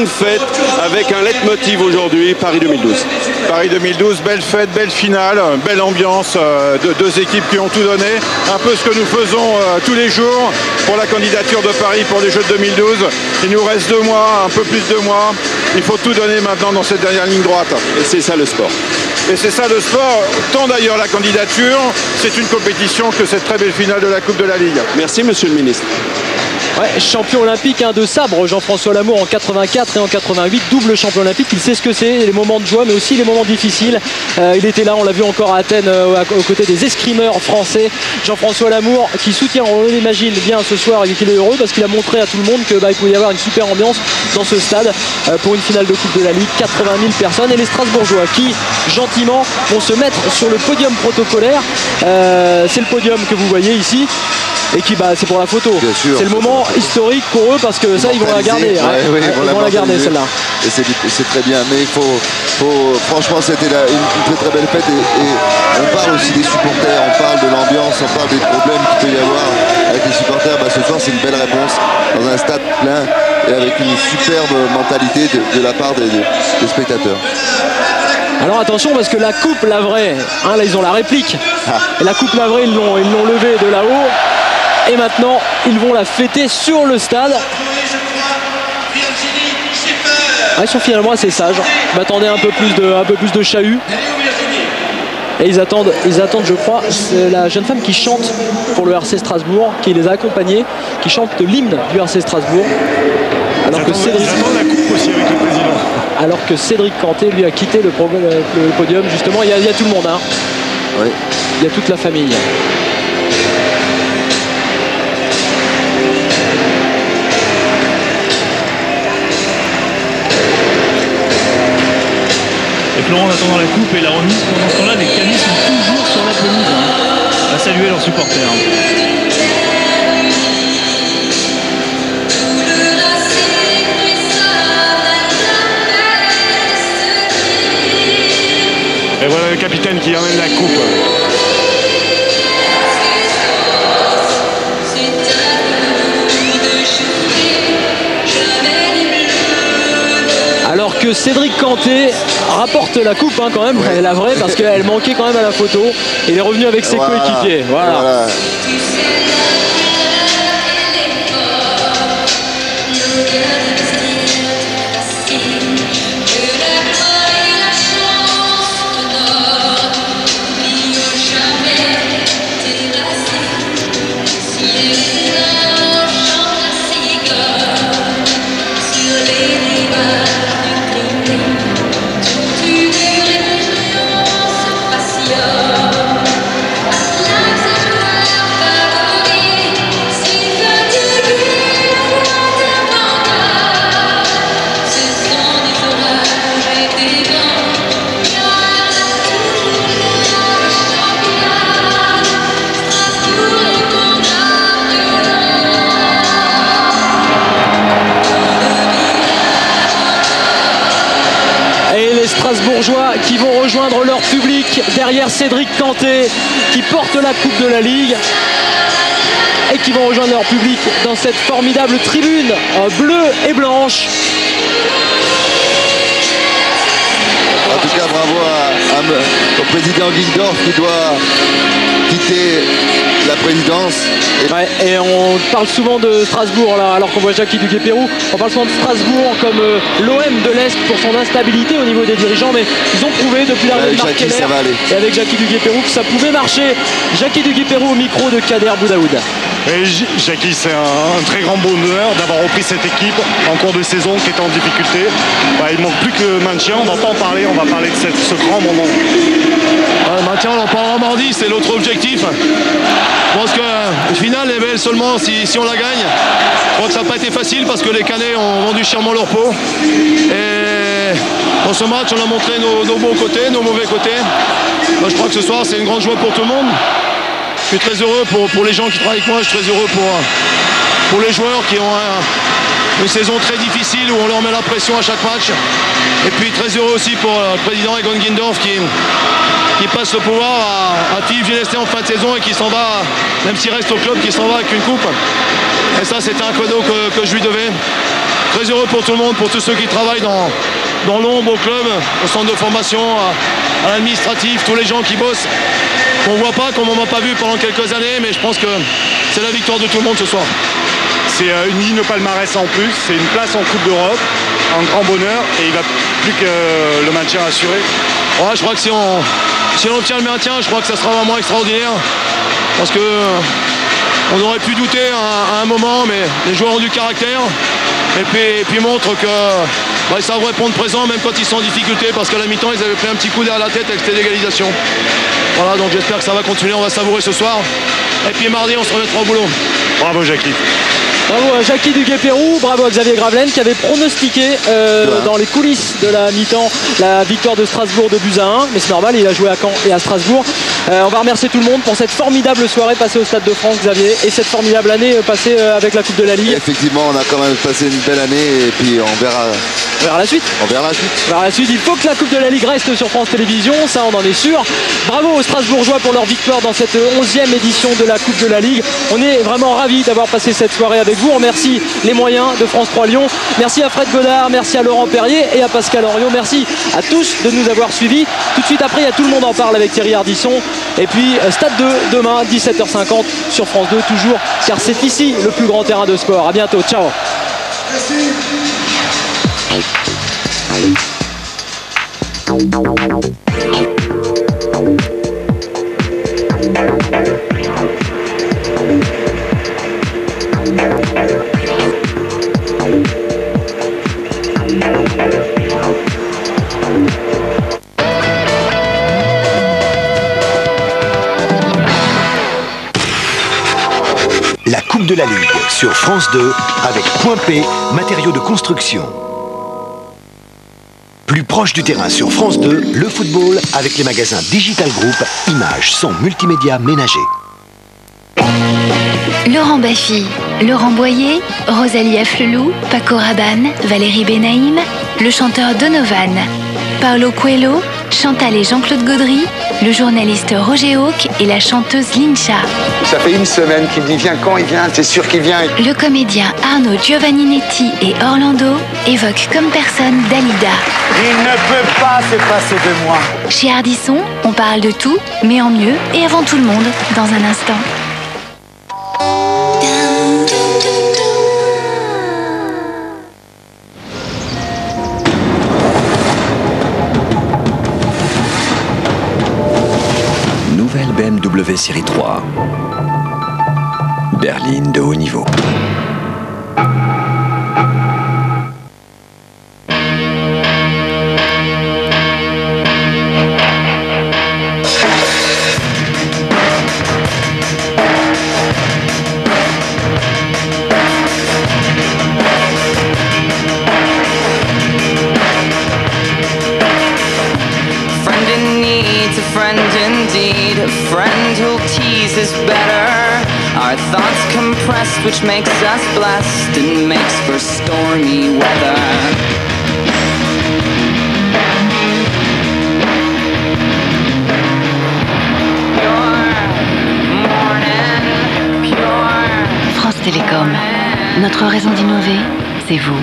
grande fête avec un leitmotiv aujourd'hui, Paris 2012. Paris 2012, belle fête, belle finale, belle ambiance de deux équipes qui ont tout donné. Un peu ce que nous faisons tous les jours pour la candidature de Paris pour les Jeux de 2012. Il nous reste 2 mois, un peu plus de 2 mois. Il faut tout donner maintenant dans cette dernière ligne droite. Et c'est ça le sport. Et c'est ça le sport, tant d'ailleurs la candidature, c'est une compétition que cette très belle finale de la Coupe de la Ligue. Merci Monsieur le Ministre. Ouais, champion olympique de sabre, Jean-François Lamour en 84 et en 88, double champion olympique. Il sait ce que c'est, les moments de joie mais aussi les moments difficiles. Il était là, on l'a vu encore à Athènes aux côtés des escrimeurs français. Jean-François Lamour qui soutient, on l'imagine bien ce soir, qu'il est heureux parce qu'il a montré à tout le monde qu'il pouvait y avoir une super ambiance dans ce stade pour une finale de Coupe de la Ligue. 80 000 personnes et les Strasbourgeois qui gentiment vont se mettre sur le podium protocolaire. C'est le podium que vous voyez ici. Et qui c'est pour la photo. C'est le moment historique pour eux parce que ça ils vont la garder. Ils vont la garder celle-là. Et c'est très bien. Mais franchement c'était une très belle fête et on parle aussi des supporters, on parle de l'ambiance, on parle des problèmes qu'il peut y avoir avec les supporters. Ce soir c'est une belle réponse dans un stade plein et avec une superbe mentalité de la part des spectateurs. Alors attention parce que la coupe, la vraie, là ils ont la réplique. Et la coupe, la vraie, ils l'ont levée de là-haut. Et maintenant, ils vont la fêter sur le stade. Ils sont finalement assez sages. Ils m'attendaient un peu plus de chahut. Et ils attendent, je crois, la jeune femme qui chante pour le RC Strasbourg, qui les a accompagnés, qui chante l'hymne du RC Strasbourg. Alors que Cédric Canté, lui, a quitté le podium, justement. Il y a tout le monde, Oui. Il y a toute la famille. Et Florent en attendant la coupe et la remise, pendant ce temps-là, les Canis sont toujours sur la pelouse à saluer leurs supporters. Et voilà le capitaine qui emmène la coupe. Alors que Cédric Canté rapporte la coupe quand même, la vraie, parce qu'elle manquait quand même à la photo. Il est revenu avec ses coéquipiers. Voilà. Strasbourgeois qui vont rejoindre leur public derrière Cédric Canté qui porte la Coupe de la Ligue et qui vont rejoindre leur public dans cette formidable tribune bleue et blanche. En tout cas, bravo au président Gindorf qui doit quitter la présidence. Et on parle souvent de Strasbourg là, alors qu'on voit Jackie Duguay-Pérou. On parle souvent de Strasbourg comme l'OM de l'Est pour son instabilité au niveau des dirigeants, mais ils ont prouvé depuis l'arrivée de Marc Keller et avec Jackie Duguay-Pérou que ça pouvait marcher. Jackie Duguay-Pérou au micro de Kader Boudaoud. Et Jackie, c'est un très grand bonheur d'avoir repris cette équipe en cours de saison qui était en difficulté. Il ne manque plus que le maintien, on va pas en parler, on va parler de ce grand moment. Le maintien, on en parlera mardi, c'est l'autre objectif. Je pense que la finale est belle seulement si on la gagne. Je crois que ça n'a pas été facile parce que les Canets ont vendu chèrement leur peau. Et dans ce match, on a montré nos bons côtés, nos mauvais côtés. Moi, je crois que ce soir, c'est une grande joie pour tout le monde. Je suis très heureux pour les gens qui travaillent avec moi, je suis très heureux pour les joueurs qui ont une saison très difficile où on leur met la pression à chaque match. Et puis très heureux aussi pour le président Egon Gindorf qui passe le pouvoir à Philippe Genester en fin de saison et qui s'en va, même s'il reste au club, qui s'en va avec une coupe. Et ça, c'était un cadeau que je lui devais. très heureux pour tout le monde, pour tous ceux qui travaillent dans l'ombre au club, au centre de formation, à l'administratif, tous les gens qui bossent, qu'on ne voit pas, qu'on ne m'a pas vu pendant quelques années, mais je pense que c'est la victoire de tout le monde ce soir. C'est une ligne au palmarès en plus, c'est une place en Coupe d'Europe, un grand bonheur, et il va plus que le maintien assuré. Ouais, je crois que si on obtient le maintien, je crois que ça sera vraiment extraordinaire, parce que on aurait pu douter à un moment, mais les joueurs ont du caractère, et puis montrent que ils savent répondre présent même quand ils sont en difficulté, parce qu'à la mi-temps ils avaient pris un petit coup derrière la tête avec cette égalisation. Voilà, donc j'espère que ça va continuer, on va savourer ce soir, et puis mardi on se remettra au boulot. Bravo Jackie. Bravo à Jackie Duguay-Pérou, bravo à Xavier Gravelaine qui avait pronostiqué dans les coulisses de la mi-temps la victoire de Strasbourg de buts à 1, mais c'est normal, il a joué à Caen et à Strasbourg. On va remercier tout le monde pour cette formidable soirée passée au Stade de France, Xavier, et cette formidable année passée avec la Coupe de la Ligue. Et effectivement, on a quand même passé une belle année et puis on verra la suite. On verra la suite. On verra la suite. Il faut que la Coupe de la Ligue reste sur France Télévisions, ça on en est sûr. Bravo aux Strasbourgeois pour leur victoire dans cette 11e édition de la Coupe de la Ligue. On est vraiment ravis d'avoir passé cette soirée avec vous. On remercie les moyens de France 3 Lyon. Merci à Fred Godard, merci à Laurent Perrier et à Pascal Henriot. Merci à tous de nous avoir suivis. Tout de suite après, il y a Tout le monde en parle avec Thierry Ardisson. Et puis Stade 2 demain 17h50 sur France 2 toujours, car c'est ici le plus grand terrain de sport. À bientôt, ciao. La Coupe de la Ligue sur France 2 avec Point P, matériaux de construction. Plus proche du terrain sur France 2, le football avec les magasins Digital Group, images, son, multimédia, ménager. Laurent Baffy, Laurent Boyer, Rosalie Afflelou, Paco Rabanne, Valérie Benaïm, le chanteur Donovan, Paolo Coelho, Chantal et Jean-Claude Gaudry, le journaliste Roger Hawk et la chanteuse Lincha. Ça fait une semaine qu'il me dit viens quand il vient, c'est sûr qu'il vient. Le comédien Arnaud Giovanninetti et Orlando évoquent comme personne Dalida. Il ne peut pas se passer de moi. Chez Ardisson, on parle de tout, mais en mieux et avant tout le monde, dans un instant. Nouvelle BMW Série 3. Berline de haut niveau. A friend who'll tease is better. Our thoughts compressed, which makes us blessed and makes for stormy weather. France Télécom. Notre raison d'innover, c'est vous.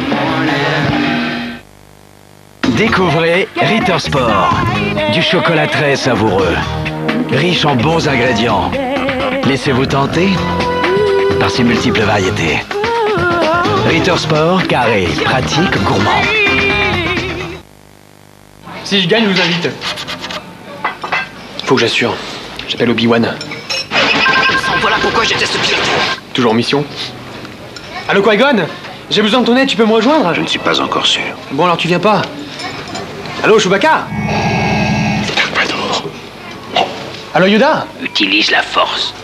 Découvrez Ritter Sport. Du chocolat très savoureux. Riche en bons ingrédients. Laissez-vous tenter par ses multiples variétés. Ritter Sport, carré, pratique, gourmand. Si je gagne, je vous invite. Faut que j'assure. J'appelle Obi-Wan. Voilà pourquoi je déteste piloter. Toujours en mission. Allô Qui-Gon, j'ai besoin de ton aide, tu peux me rejoindre? Je ne suis pas encore sûr. Bon alors tu viens pas. Allô Chewbacca? Allô Yoda? Utilise la force.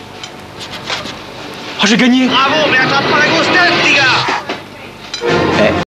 Oh j'ai gagné! Bravo, mais attrape pas la grosse tête, les gars!